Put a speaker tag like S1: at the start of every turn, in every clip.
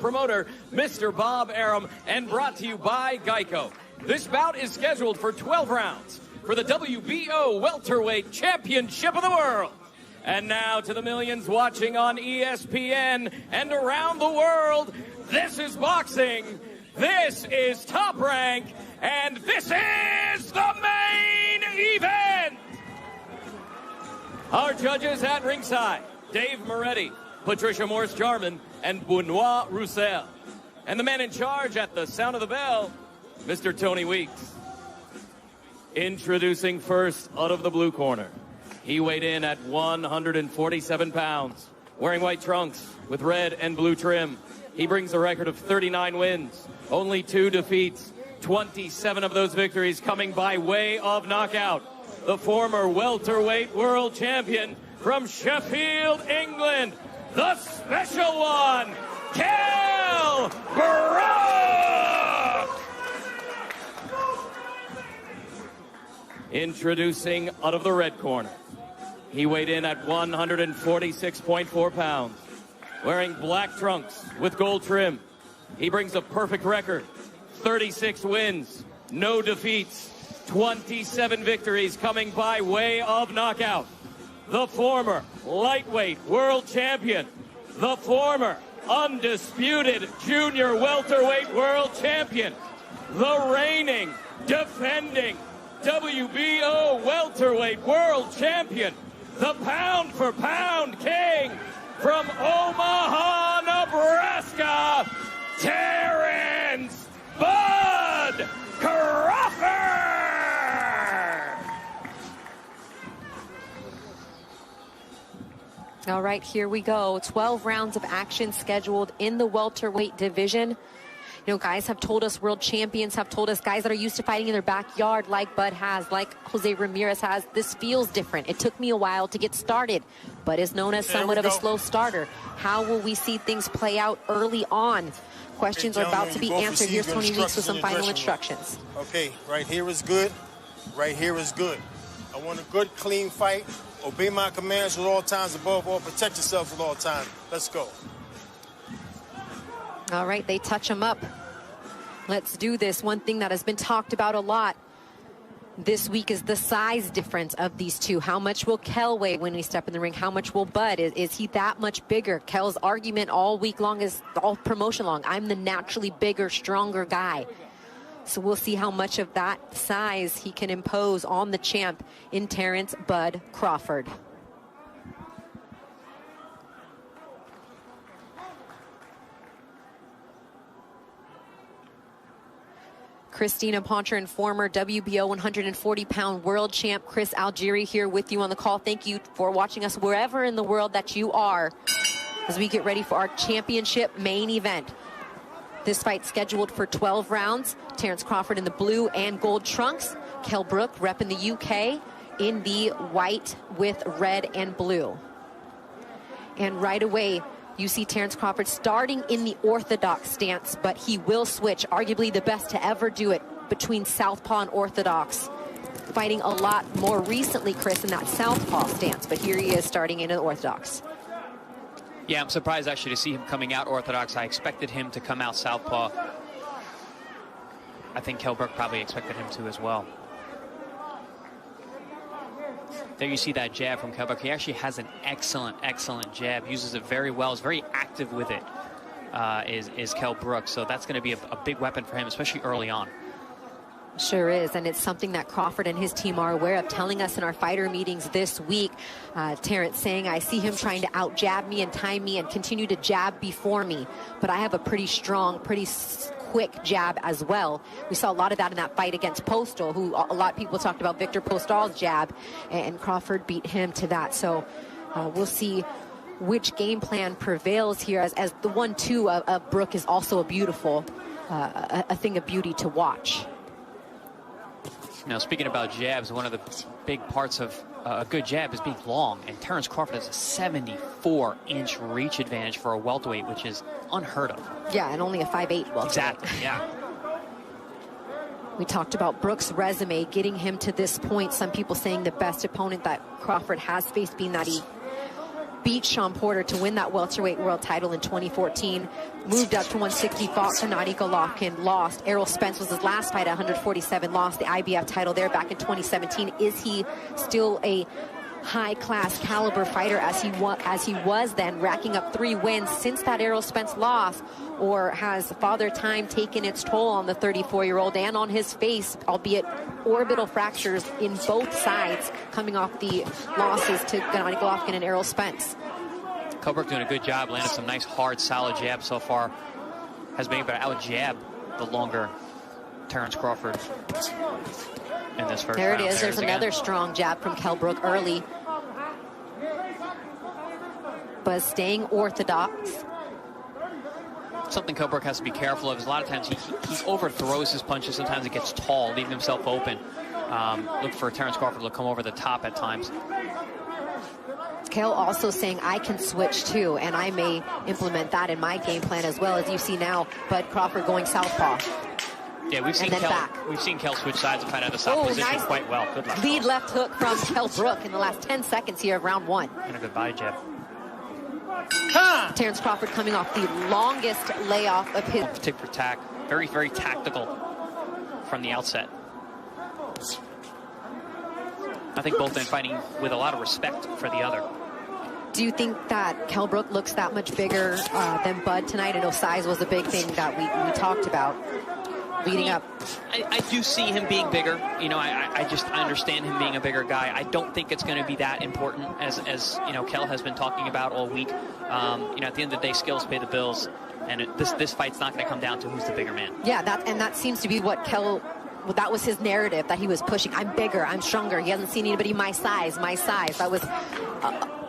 S1: promoter, Mr. Bob Arum, and brought to you by Geico. This bout is scheduled for 12 rounds for the WBO Welterweight Championship of the World. And now to the millions watching on ESPN and around the world, this is boxing, this is Top Rank, and this is the main event! Our judges at ringside, Dave Moretti, Patricia Morse-Jarman, and Benoit Roussel. And the man in charge at the sound of the bell, Mr. Tony Weeks. Introducing first out of the blue corner. He weighed in at 147 pounds, wearing white trunks with red and blue trim. He brings a record of 39 wins, only 2 defeats, 27 of those victories coming by way of knockout. The former welterweight world champion from Sheffield, England, the special one, Kell Brook! Introducing out of the red corner. He weighed in at 146.4 pounds, wearing black trunks with gold trim. He brings a perfect record, 36 wins, no defeats, 27 victories coming by way of knockout. The former lightweight world champion, the former undisputed junior welterweight world champion, the reigning, defending WBO welterweight world champion, the pound-for-pound king from Omaha, Nebraska, Terence "Bud" Crawford!
S2: All right, here we go. 12 rounds of action scheduled in the welterweight division. You know, guys have told us, world champions have told us, guys that are used to fighting in their backyard like Bud has, like Jose Ramirez has, this feels different. It took me a while to get started, but is known as somewhat of a slow starter. How will we see things play out early on? Questions are about to be answered. Here's Tony Weeks with some final instructions.
S3: Okay, right here is good. Right here is good. I want a good, clean fight. Obey my commands at all times. Above all, protect yourselves at all times. Let's go.
S2: All right, they touch him up. Let's do this. One thing that has been talked about a lot this week is the size difference of these two. How much will Kell weigh when we step in the ring? How much will Bud? Is he that much bigger? Kell's argument all week long, is all promotion long, I'm the naturally bigger, stronger guy. So we'll see how much of that size he can impose on the champ in Terence "Bud" Crawford. Christina Poncher and former WBO 140-pound world champ Chris Algieri here with you on the call. Thank you for watching us wherever in the world that you are as we get ready for our championship main event. This fight scheduled for 12 rounds. Terence Crawford in the blue and gold trunks. Kell Brook repping the UK in the white with red and blue. And right away, you see Terence Crawford starting in the orthodox stance, but he will switch, arguably the best to ever do it, between southpaw and orthodox. Fighting a lot more recently, Chris, in that southpaw stance, but here he is starting in the orthodox.
S4: Yeah, I'm surprised actually to see him coming out orthodox. I expected him to come out southpaw. I think Kell Brook probably expected him to as well. There you see that jab from Kell Brook. He actually has an excellent, excellent jab. Uses it very well. Is very active with it, is Kell Brook. So that's going to be a big weapon for him, especially early on.
S2: Sure is, and it's something that Crawford and his team are aware of, telling us in our fighter meetings this week. Terence saying, I see him trying to out-jab me and time me and continue to jab before me, but I have a pretty strong, pretty quick jab as well. We saw a lot of that in that fight against Postal, who a lot of people talked about Victor Postal's jab, and Crawford beat him to that. So we'll see which game plan prevails here, as the 1-2 of Brook is also a beautiful, a thing of beauty to watch.
S4: Now, speaking about jabs, one of the big parts of a good jab is being long, and Terence Crawford has a 74-inch reach advantage for a welterweight, which is unheard of.
S2: Yeah, and only a 5'8" welterweight.
S4: Exactly, yeah.
S2: We talked about Brook's resume, getting him to this point. Some people saying the best opponent that Crawford has faced, being that he beat Sean Porter to win that welterweight world title in 2014. Moved up to 160, fought Gennady Golovkin, lost. Errol Spence was his last fight at 147, lost the IBF title there back in 2017. Is he still a high-class caliber fighter as he was then, racking up 3 wins since that Errol Spence loss? Or has Father Time taken its toll on the 34-year-old and on his face, albeit orbital fractures in both sides coming off the losses to Gennady Golovkin and Errol Spence?
S4: Kell Brook doing a good job, landing some nice, hard, solid jabs so far. Has been able to out-jab the longer Terence Crawford in this first
S2: there
S4: round.
S2: It is. There's another strong jab from Kell Brook early. But staying orthodox.
S4: Something Kell Brook has to be careful of is a lot of times he overthrows his punches. Sometimes it gets tall, leaving himself open. Look for Terence Crawford to come over the top at times.
S2: Kell also saying, I can switch too, and I may implement that in my game plan as well. As you see now, Bud Crawford going southpaw.
S4: Yeah, we've seen Kell switch sides and find out the south position
S2: nice
S4: quite well. Good luck.
S2: Lead left hook from Kell Brook in the last 10 seconds here of round 1.
S4: And a good body jab.
S2: Terence Crawford coming off the longest layoff of his...
S4: Tick for tack. Very, very tactical from the outset. I think both men fighting with a lot of respect for the other.
S2: Do you think that Kell Brook looks that much bigger than Bud tonight? I know size was a big thing that we talked about leading up.
S4: I do see him being bigger. You know, I understand him being a bigger guy. I don't think it's going to be that important as you know, Kell has been talking about all week. You know, at the end of the day, skills pay the bills, and this fight's not going to come down to who's the bigger man.
S2: Yeah, that seems to be what Kell. Well, that was his narrative that he was pushing. I'm bigger, I'm stronger. He hasn't seen anybody my size. That was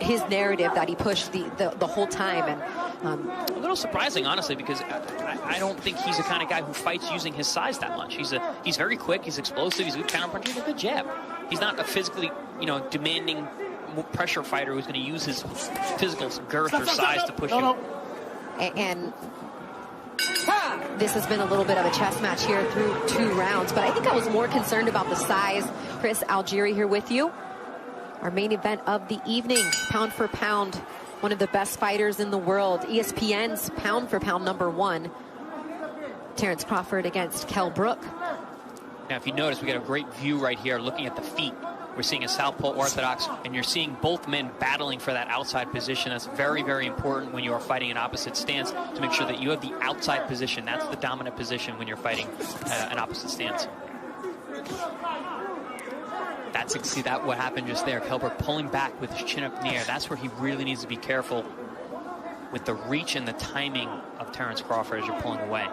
S2: his narrative that he pushed the whole time. And
S4: a little surprising, honestly, because I don't think he's the kind of guy who fights using his size that much. He's very quick, he's explosive, he's a good counterpuncher, he's a good jab. He's not a physically, you know, demanding pressure fighter who's going to use his physical girth or size to push you.
S2: And this has been a little bit of a chess match here through 2 rounds, but I think I was more concerned about the size. Chris Algieri here with you. Our main event of the evening, pound for pound, one of the best fighters in the world, ESPN's pound for pound #1, Terence Crawford against Kell Brook.
S4: Now, if you notice, we got a great view right here looking at the feet. We're seeing a southpaw orthodox, and you're seeing both men battling for that outside position. That's very, very important when you are fighting an opposite stance, to make sure that you have the outside position. That's the dominant position when you're fighting an opposite stance. See that what happened just there. Kell Brook pulling back with his chin up in the air. That's where he really needs to be careful with the reach and the timing of Terence Crawford as you're pulling away.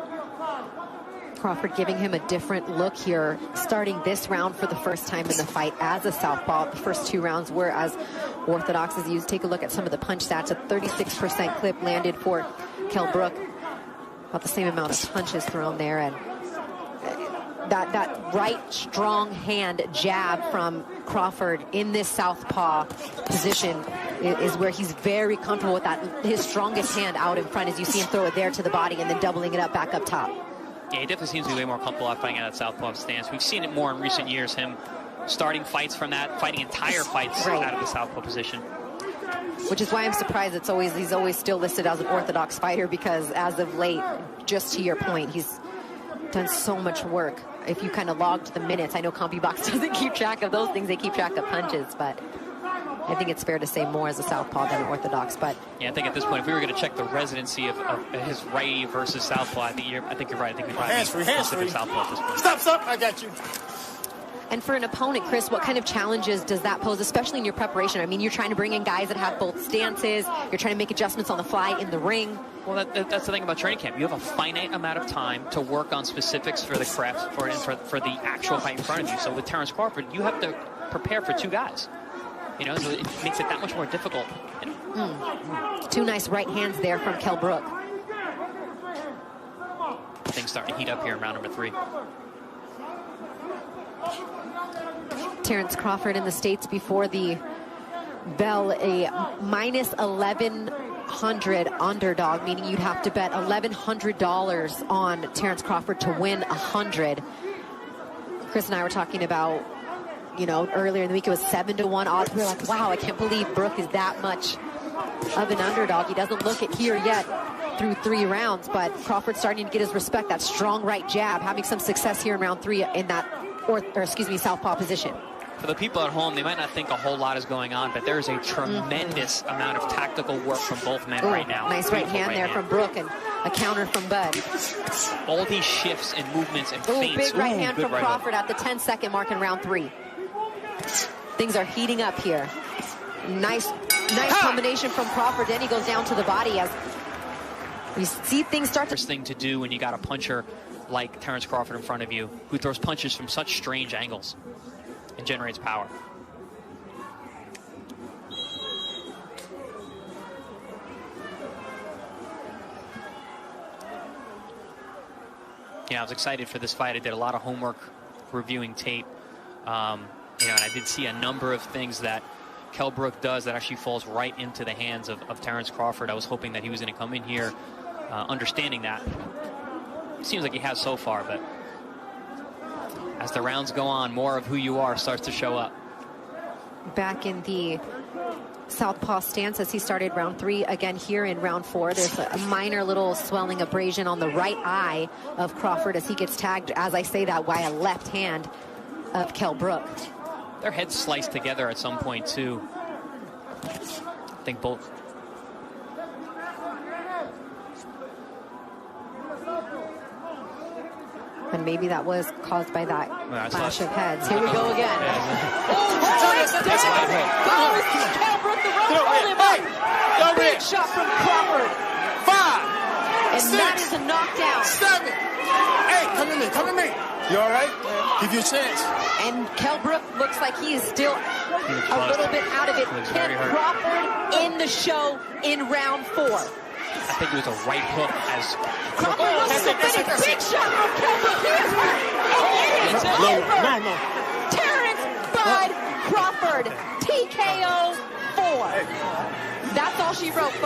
S2: Crawford giving him a different look here, starting this round for the first time in the fight as a southpaw. The first 2 rounds were as orthodox as you take a look at some of the punch stats. A 36% clip landed for Kell Brook. About the same amount of punches thrown there. And that right strong hand jab from Crawford in this southpaw position is where he's very comfortable with that. His strongest hand out in front, as you see him throw it there to the body and then doubling it up back up top.
S4: Yeah, he definitely seems to be way more comfortable out fighting out that southpaw stance. We've seen it more in recent years, him starting fights from that, fighting entire fights out of the southpaw position.
S2: Which is why I'm surprised he's always still listed as an orthodox fighter, because as of late, just to your point, he's done so much work. If you kind of logged the minutes, I know CompuBox doesn't keep track of those things, they keep track of punches, but I think it's fair to say more as a southpaw than an orthodox. But
S4: yeah, I think at this point, if we were going to check the residency of his righty versus southpaw, I think you're right. I think we probably need southpaw at this point.
S3: Stop, I got you.
S2: And for an opponent, Chris, what kind of challenges does that pose, especially in your preparation? I mean, you're trying to bring in guys that have both stances. You're trying to make adjustments on the fly in the ring.
S4: Well, that's the thing about training camp. You have a finite amount of time to work on specifics for the craft, for the actual fight in front of you. So with Terence Crawford, you have to prepare for 2 guys. You know, so it makes it that much more difficult.
S2: Two nice right hands there from Kell Brook.
S4: Things starting to heat up here in round number 3.
S2: Terence Crawford in the States before the bell, a minus 1,100 underdog, meaning you'd have to bet $1,100 on Terence Crawford to win 100. Chris and I were talking about, you know, earlier in the week it was 7-1 odds. We were like, wow, I can't believe Brook is that much of an underdog. He doesn't look it here yet through 3 rounds, but Crawford's starting to get his respect. That strong right jab, having some success here in round 3 in that, southpaw position.
S4: For the people at home, they might not think a whole lot is going on, but there's a tremendous amount of tactical work from both men right now.
S2: Nice right hand there from Brook and a counter from Bud.
S4: All these shifts and movements and feints.
S2: Big right hand from Crawford at the 10-second mark in round 3. Things are heating up here. Nice combination from Crawford. Then he goes down to the body as we see things start to...
S4: First thing to do when you got a puncher like Terence Crawford in front of you, who throws punches from such strange angles and generates power. Yeah, I was excited for this fight. I did a lot of homework reviewing tape. And I did see a number of things that Kell Brook does that actually falls right into the hands of Terence Crawford. I was hoping that he was going to come in here understanding that. Seems like he has so far, but as the rounds go on, more of who you are starts to show up.
S2: Back in the southpaw stance as he started round 3. Again here in round 4, there's a minor little swelling abrasion on the right eye of Crawford as he gets tagged, as I say that, by a left hand of Kell Brook.
S4: Their heads sliced together at some point too. I think both.
S2: And maybe that was caused by that clash of heads. Here we go again.
S4: That's right.
S2: Kell Brook, the rope, hold him up. Big shot from Crawford.
S3: 5,
S2: And
S3: 6,
S2: that is a knockdown.
S3: 7, 8. Come to me. You all right? Give you a chance.
S2: And Kell Brook looks like he is still a little bit out of it. Can Crawford in the show in round 4?
S4: I think it was a right hook as
S2: Crawford looks to finish. Big shot from Kell Brook. He is hurt. And it is over.
S3: No.
S2: Terence Bud Crawford, TKO 4. That's all she wrote.